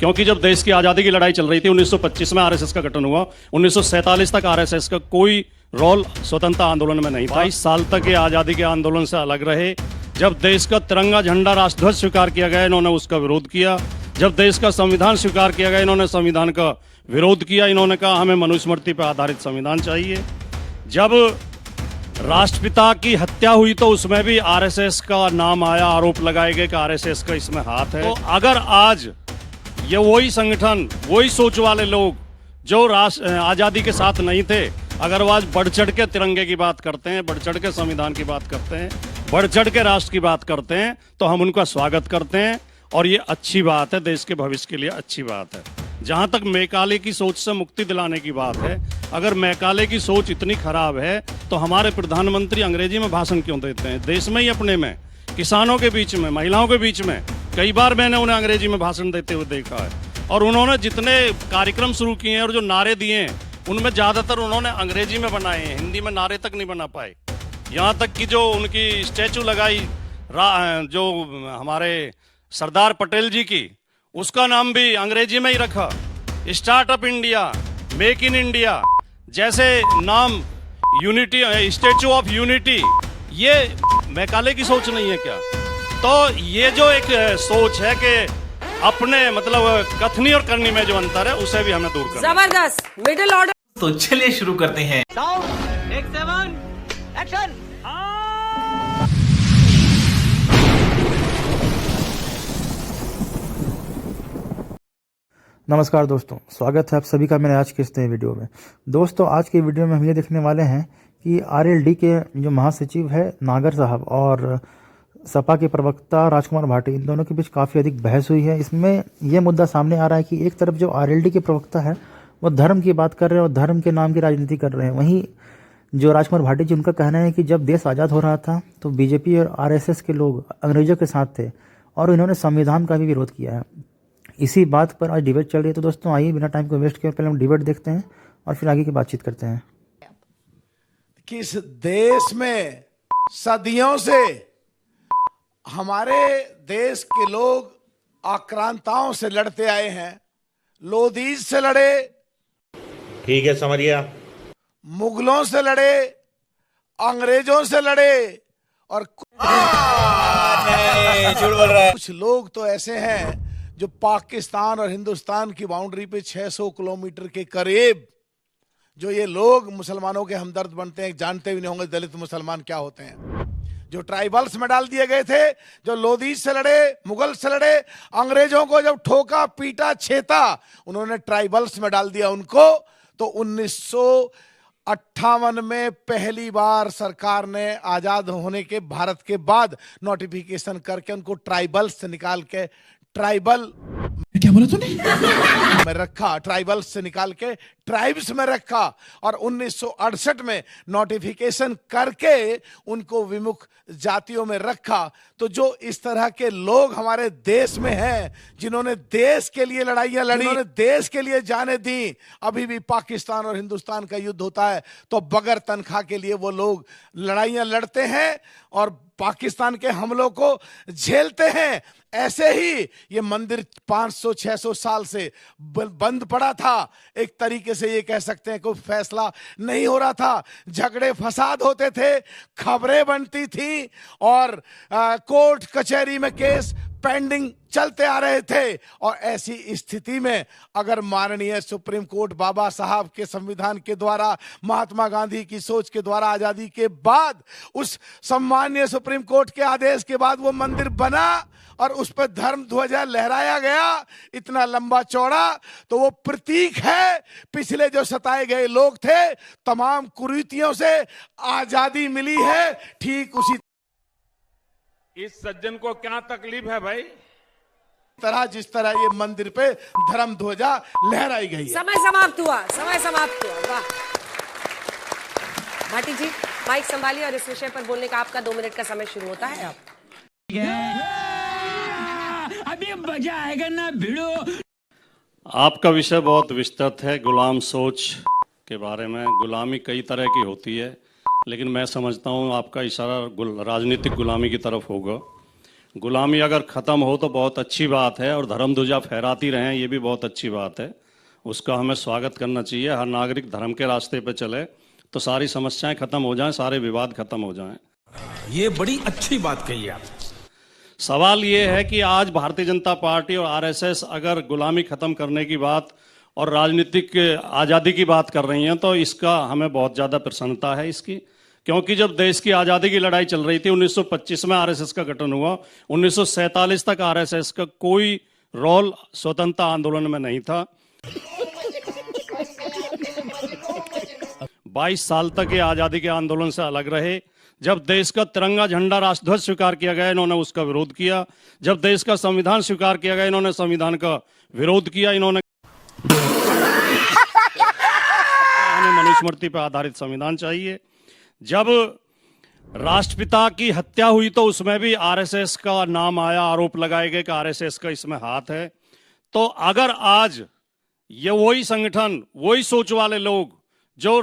क्योंकि जब देश की आज़ादी की लड़ाई चल रही थी 1925 में आरएसएस का गठन हुआ, 1947 तक आरएसएस का कोई रोल स्वतंत्रता आंदोलन में नहीं था। 22 साल तक ये आज़ादी के आंदोलन से अलग रहे। जब देश का तिरंगा झंडा राष्ट्रध्वज स्वीकार किया गया, इन्होंने उसका विरोध किया। जब देश का संविधान स्वीकार किया गया, इन्होंने संविधान का विरोध किया। इन्होंने कहा हमें मनुस्मृति पर आधारित संविधान चाहिए। जब राष्ट्रपिता की हत्या हुई तो उसमें भी आरएसएस का नाम आया, आरोप लगाए गए कि आरएसएस का इसमें हाथ है। तो अगर आज ये वही संगठन, वही सोच वाले लोग जो आज़ादी के साथ नहीं थे, अगर वो आज बढ़ चढ़ के तिरंगे की बात करते हैं, बढ़ चढ़ के संविधान की बात करते हैं, बढ़ चढ़ के राष्ट्र की बात करते हैं, तो हम उनका स्वागत करते हैं और ये अच्छी बात है, देश के भविष्य के लिए अच्छी बात है। जहां तक मैकाले की सोच से मुक्ति दिलाने की बात है, अगर मैकाले की सोच इतनी खराब है तो हमारे प्रधानमंत्री अंग्रेजी में भाषण क्यों देते हैं? देश में ही अपने में, किसानों के बीच में, महिलाओं के बीच में कई बार मैंने उन्हें अंग्रेजी में भाषण देते हुए देखा है। और उन्होंने जितने कार्यक्रम शुरू किए हैं और जो नारे दिए हैं, उनमें ज़्यादातर उन्होंने अंग्रेजी में बनाए हैं, हिंदी में नारे तक नहीं बना पाए। यहाँ तक कि जो उनकी स्टैचू लगाई जो हमारे सरदार पटेल जी की, उसका नाम भी अंग्रेजी में ही रखा। Startup India, make in India जैसे नाम, यूनिटी, स्टैचू ऑफ यूनिटी, ये मैकाले की सोच नहीं है क्या? तो ये जो एक सोच है कि अपने मतलब कथनी और करनी में जो अंतर है, उसे भी हमें दूर करना। जबरदस्त मिडिल ऑर्डर। तो चलिए शुरू करते हैं। साउंड, एक 7, एक्शन। नमस्कार दोस्तों, स्वागत है आप सभी का मेरे आज के इस नए वीडियो में। दोस्तों, आज के वीडियो में हम ये देखने वाले हैं कि आरएलडी के जो महासचिव है नागर साहब और सपा के प्रवक्ता राजकुमार भाटी, इन दोनों के बीच काफ़ी अधिक बहस हुई है। इसमें यह मुद्दा सामने आ रहा है कि एक तरफ जो आरएलडी के प्रवक्ता है वो धर्म की बात कर रहे हैं और धर्म के नाम की राजनीति कर रहे हैं। वहीं जो राजकुमार भाटी जी, उनका कहना है कि जब देश आज़ाद हो रहा था तो बीजेपी और आरएसएस के लोग अंग्रेजों के साथ थे और इन्होंने संविधान का भी विरोध किया है। इसी बात पर आज डिबेट चल रही है। तो दोस्तों आइए बिना टाइम को वेस्ट किए पहले हम डिबेट देखते हैं और फिर आगे की बातचीत करते हैं। किस देश में सदियों से हमारे देश के लोग आक्रांताओं से लड़ते आए हैं। लोदीज से लड़े, ठीक है समझिए, मुगलों से लड़े, अंग्रेजों से लड़े और झूठ बोल रहा है। कुछ लोग तो ऐसे हैं जो पाकिस्तान और हिंदुस्तान की बाउंड्री पे 600 किलोमीटर के करीब, जो ये लोग मुसलमानों के हमदर्द बनते हैं, जानते भी नहीं होंगे दलित मुसलमान क्या होते हैं, जो ट्राइबल्स में डाल दिए गए थे, जो लोदीज से लड़े, मुगल से लड़े, अंग्रेजों को जब ठोका, पीटा, छेता, उन्होंने ट्राइबल्स में डाल दिया उनको। तो 1958 में पहली बार सरकार ने आजाद होने के भारत के बाद नोटिफिकेशन करके उनको ट्राइबल्स से निकाल के ट्राइबल, क्या बोला तूने, में रखा, ट्राइबल्स से निकाल के ट्राइब्स में रखा और 1968 में नोटिफिकेशन करके उनको विमुख जातियों में रखा। तो जो इस तरह के लोग हमारे देश में हैं, जिन्होंने देश के लिए लड़ाइयां लड़ी, जिन्होंने देश के लिए जाने दी, अभी भी पाकिस्तान और हिंदुस्तान का युद्ध होता है तो बगैर तनख्वाह के लिए वो लोग लड़ाइयां लड़ते हैं और पाकिस्तान के हमलों को झेलते हैं। ऐसे ही ये मंदिर 500-600 साल से बंद पड़ा था। एक तरीके से ये कह सकते हैं कोई फैसला नहीं हो रहा था, झगड़े फसाद होते थे, खबरें बनती थी और कोर्ट कचहरी में केस पेंडिंग चलते आ रहे थे। और ऐसी स्थिति में अगर माननीय सुप्रीम कोर्ट बाबा साहब के संविधान के द्वारा, महात्मा गांधी की सोच के द्वारा आजादी के बाद, उस सम्माननीय सुप्रीम कोर्ट के आदेश के बाद वो मंदिर बना और उस पर धर्म ध्वजा लहराया गया, इतना लंबा चौड़ा, तो वो प्रतीक है पिछले जो सताए गए लोग थे, तमाम कुरीतियों से आजादी मिली है। ठीक उसी इस सज्जन को क्या तकलीफ है भाई? तरह जिस तरह ये मंदिर पे धर्म ध्वजा लहराई गई है। समय समाप्त हुआ, समय समाप्त हुआ। वाह भाटी जी, माइक संभालिए और इस विषय पर बोलने का आपका 2 मिनट का समय शुरू होता है। आप अभी मजा आएगा ना भिड़ो। आपका विषय बहुत विस्तृत है, गुलाम सोच के बारे में। गुलामी कई तरह की होती है, लेकिन मैं समझता हूँ आपका इशारा राजनीतिक गुलामी की तरफ होगा। गुलामी अगर खत्म हो तो बहुत अच्छी बात है, और धर्म ध्वजा फहराती रहें ये भी बहुत अच्छी बात है। उसका हमें स्वागत करना चाहिए। हर नागरिक धर्म के रास्ते पे चले तो सारी समस्याएं खत्म हो जाएं, सारे विवाद खत्म हो जाएं। ये बड़ी अच्छी बात कही आप। सवाल ये है कि आज भारतीय जनता पार्टी और आरएसएस अगर गुलामी खत्म करने की बात और राजनीतिक आज़ादी की बात कर रही हैं तो इसका हमें बहुत ज़्यादा प्रसन्नता है इसकी, क्योंकि जब देश की आज़ादी की लड़ाई चल रही थी 1925 में आरएसएस का गठन हुआ, 1947 तक आरएसएस का कोई रोल स्वतंत्रता आंदोलन में नहीं था। 22 साल तक ये आज़ादी के आंदोलन से अलग रहे। जब देश का तिरंगा झंडा राष्ट्रध्वज स्वीकार किया गया इन्होंने उसका विरोध किया, जब देश का संविधान स्वीकार किया गया इन्होंने संविधान का विरोध किया। इन्होंने मनुस्मृति पर आधारित संविधान चाहिए। जब राष्ट्रपिता की हत्या हुई तो उसमें भी आरएसएस का नाम आया, आरोप लगाए गए कि आरएसएस का इसमें हाथ है। तो अगर आज ये वही संगठन, वही सोच वाले लोग जो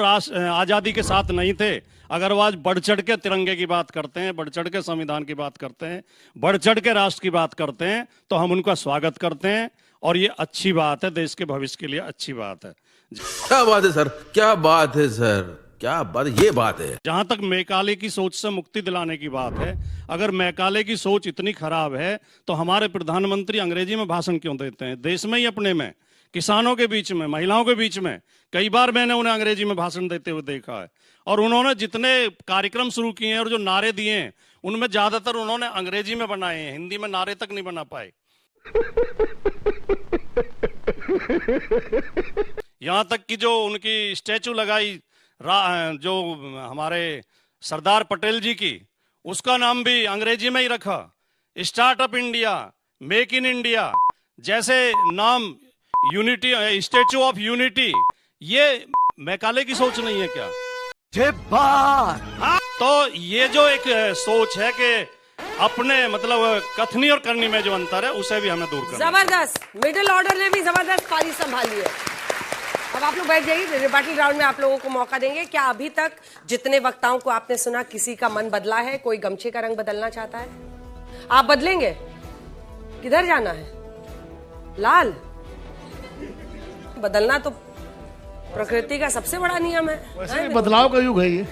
आजादी के साथ नहीं थे, अगर वो आज बढ़ चढ़ के तिरंगे की बात करते हैं, बढ़ चढ़ के संविधान की बात करते हैं, बढ़ चढ़ के राष्ट्र की बात करते हैं, तो हम उनका स्वागत करते हैं और ये अच्छी बात है, देश के भविष्य के लिए अच्छी बात है। क्या बात है सर, क्या बात है सर, क्या बात, ये बात है। जहां तक मैकाले की सोच से मुक्ति दिलाने की बात है, अगर मैकाले की सोच इतनी खराब है तो हमारे प्रधानमंत्री अंग्रेजी में भाषण क्यों देते हैं? देश में ही अपने में, किसानों के बीच में, महिलाओं के बीच में कई बार मैंने उन्हें अंग्रेजी में भाषण देते हुए देखा है। और उन्होंने जितने कार्यक्रम शुरू किए हैं और जो नारे दिए हैं उनमें ज्यादातर उन्होंने अंग्रेजी में बनाए हैं, हिंदी में नारे तक नहीं बना पाए। यहां तक कि जो उनकी स्टैचू लगाई जो हमारे सरदार पटेल जी की, उसका नाम भी अंग्रेजी में ही रखा। Startup India, make in India जैसे नाम, यूनिटी, स्टैचू ऑफ यूनिटी, ये मैकाले की सोच नहीं है क्या? तो ये जो एक सोच है कि अपने मतलब कथनी और करनी में जो अंतर है उसे भी हमें दूर करना। जबरदस्त, मिडिल ऑर्डर ने भी जबरदस्त पारी संभाली है। अब आप लोग बैठ जाइए, रिबेटल राउंड में आप लोगों को मौका देंगे। क्या अभी तक जितने वक्ताओं को आपने सुना किसी का मन बदला है? कोई गमछे का रंग बदलना चाहता है? आप बदलेंगे? किधर जाना है? लाल? बदलना तो प्रकृति का सबसे बड़ा नियम है। वैसे भी बदलाव का युग है ये।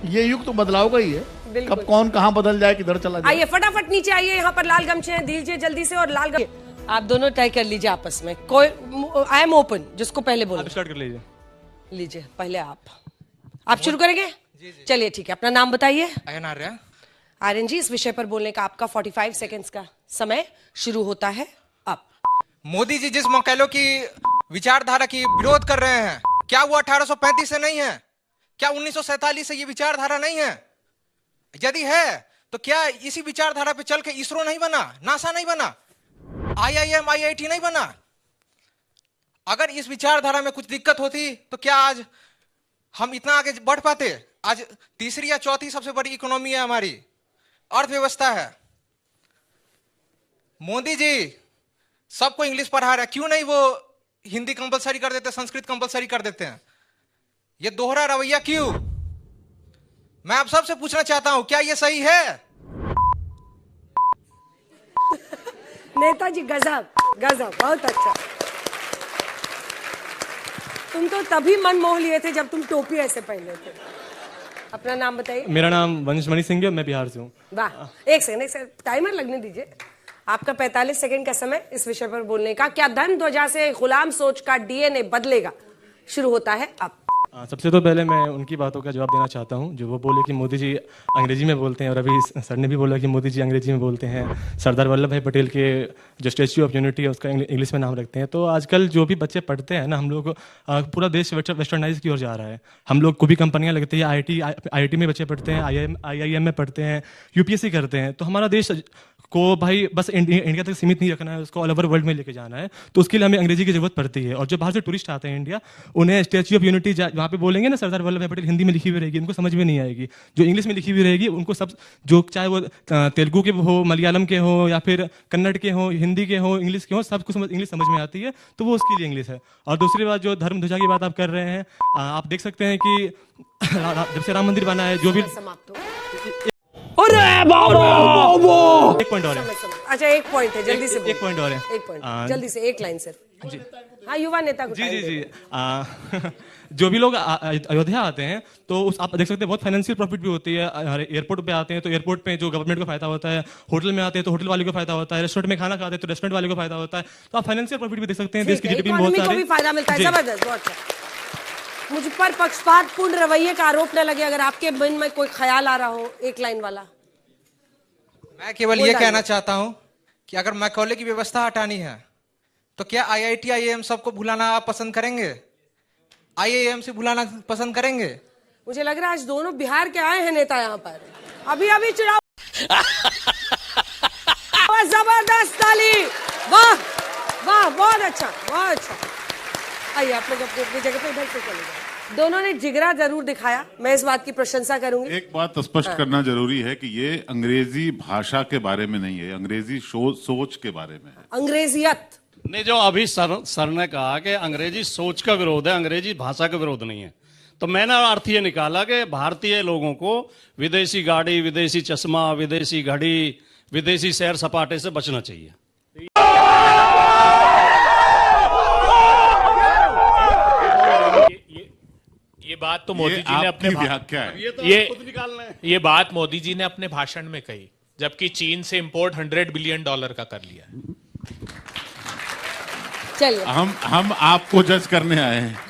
ये युग तो बदलाव का ही है। कब कौन कहां बदल जाए, किधर चला जाए। आइए फटाफट नीचे आइए, यहाँ पर लाल गमछे हैं, दीजिए जल्दी से। और लाल गमछे आप दोनों तय कर लीजिए आपस में। कोई, आई एम ओपन, जिसको पहले बोलो। स्टार्ट कर लीजिए। लीजिए पहले आप शुरू करेंगे? चलिए ठीक है, अपना नाम बताइए। आर्यन जी, इस विषय पर बोलने का आपका 45 सेकंड्स का समय शुरू होता है अब। मोदी जी जिस मौकेलों की विचारधारा की विरोध कर रहे हैं, क्या वो 1835 से नहीं है? क्या 1947 से ये विचारधारा नहीं है? यदि है तो क्या इसी विचारधारा पे चल के इसरो नहीं बना, नासा नहीं बना, IIM IIT नहीं बना? अगर इस विचारधारा में कुछ दिक्कत होती तो क्या आज हम इतना आगे बढ़ पाते? आज तीसरी या चौथी सबसे बड़ी इकोनॉमी है हमारी, अर्थव्यवस्था है। मोदी जी सबको इंग्लिश पढ़ा रहे हैं, क्यों नहीं वो हिंदी कंपलसरी कर देते, संस्कृत कंपलसरी कर देते हैं? ये दोहरा रवैया क्यों? मैं आप सबसे पूछना चाहता हूं, क्या ये सही है? नेताजी गजब गजब, बहुत अच्छा। तुम तो तभी मन मोह लिए थे जब तुम टोपी ऐसे पहने थे। अपना नाम बताइए। मेरा नाम वंशमणि सिंह है, मैं बिहार से हूँ। वाह, एक सेकंड टाइमर लगने दीजिए। आपका 45 सेकंड का समय इस विषय पर बोलने का। क्या धन ध्वजा से गुलाम सोच का DNA बदलेगा? शुरू होता है अब। सबसे तो पहले मैं उनकी बातों का जवाब देना चाहता हूं जो वो बोले कि मोदी जी अंग्रेजी में बोलते हैं, और अभी सर ने भी बोला कि मोदी जी अंग्रेजी में बोलते हैं। सरदार वल्लभ भाई पटेल के जो स्टैच्यू ऑफ यूनिटी है उसका इंग्लिश में नाम रखते हैं। तो आजकल जो भी बच्चे पढ़ते हैं ना, हम लोग पूरा देश वेस्टर्नाइज की ओर जा रहा है। हम लोग को भी कंपनियां लगती है, IIT में बच्चे पढ़ते हैं, IIM में पढ़ते हैं, UPSC करते हैं। तो हमारा देश को भाई बस इंडिया तक सीमित नहीं रखना है, उसको ऑल ओवर वर्ल्ड में लेके जाना है। तो उसके लिए हमें अंग्रेजी की जरूरत पड़ती है। और जो बाहर से टूरिस्ट आते हैं इंडिया, उन्हें स्टैच्यू ऑफ यूनिटी वहाँ पे बोलेंगे ना सरदार वल्लभ भाई पटेल, हिंदी में लिखी हुई रहेगी, उनको समझ में नहीं आएगी। जो इंग्लिश में लिखी हुई रहेगी उनको सब, जो चाहे वो तेलुगु के हो, मलयालम के हो, या फिर कन्नड़ के हो, हिंदी के हो, इंग्लिश के हो, सबको इंग्लिश समझ में आती है। तो वो उसके लिए इंग्लिश है। और दूसरी बात, जो धर्म ध्वजा की बात आप कर रहे हैं, आप देख सकते हैं कि जब से राम मंदिर बना है, जो भी ओ एक पॉइंट और है, अच्छा एक पॉइंट है, जल्दी से एक बोलो। पॉइंट और है। एक पॉइंट जल्दी से, एक लाइन सिर्फ। हाँ, युवा नेता को जी time जी दे। जी जो भी लोग अयोध्या आते हैं तो उस आप देख सकते हैं बहुत फाइनेंशियल प्रॉफिट भी होती है। एयरपोर्ट पे आते हैं तो एयरपोर्ट पे जो गवर्नमेंट को फायदा होता है, होटल में आते हैं तो होटल वाले को फायदा होता है, रेस्टोरेंट में खाना खाते हैं तो रेस्टोरेंट वाले को फायदा होता है। तो आप फाइनेंशियल प्रॉफिट भी देख सकते हैं, देश की ठीक है, जीडीपी में बहुत इकोनॉमी को सारे भी फायदा मिलता है। जी। जबरदस्त, बहुत अच्छा। मुझ पर पक्षपातपूर्ण रवैये का आरोप न लगे, अगर आपके मन में कोई ख्याल आ रहा हो, एक लाइन वाला। मैं केवल ये कहना चाहता हूं कि अगर मैकॉले की व्यवस्था हटानी है तो क्या आईआईटी आईआईएम सबको भुलाना आप पसंद करेंगे? आईआईएम से भुलाना पसंद करेंगे? मुझे लग रहा है आज दोनों बिहार के आए हैं नेता यहाँ पर, अभी अभी चुनाव। जबरदस्त ताली, वाह वाह, बहुत अच्छा, बहुत अच्छा। आइए आप लोग अपनी अपनी जगह पे इधर से चले जाए। दोनों ने जिगरा जरूर दिखाया, मैं इस बात की प्रशंसा करूंगी। एक बात स्पष्ट करना जरूरी है कि ये अंग्रेजी भाषा के बारे में नहीं है, अंग्रेजी सोच के बारे में है। अंग्रेजियत ने जो अभी सर ने कहा कि अंग्रेजी सोच का विरोध है, अंग्रेजी भाषा का विरोध नहीं है, तो मैंने अर्थ ये निकाला कि भारतीय लोगों को विदेशी गाड़ी, विदेशी चश्मा, विदेशी घड़ी, विदेशी सैर सपाटे से बचना चाहिए। ये बात तो मोदी जी ने अपने व्याख्या है, ये बात मोदी जी ने अपने भाषण में कही, जबकि चीन से इंपोर्ट $100 बिलियन का कर लिया। चलिए, हम आपको जज करने आए हैं।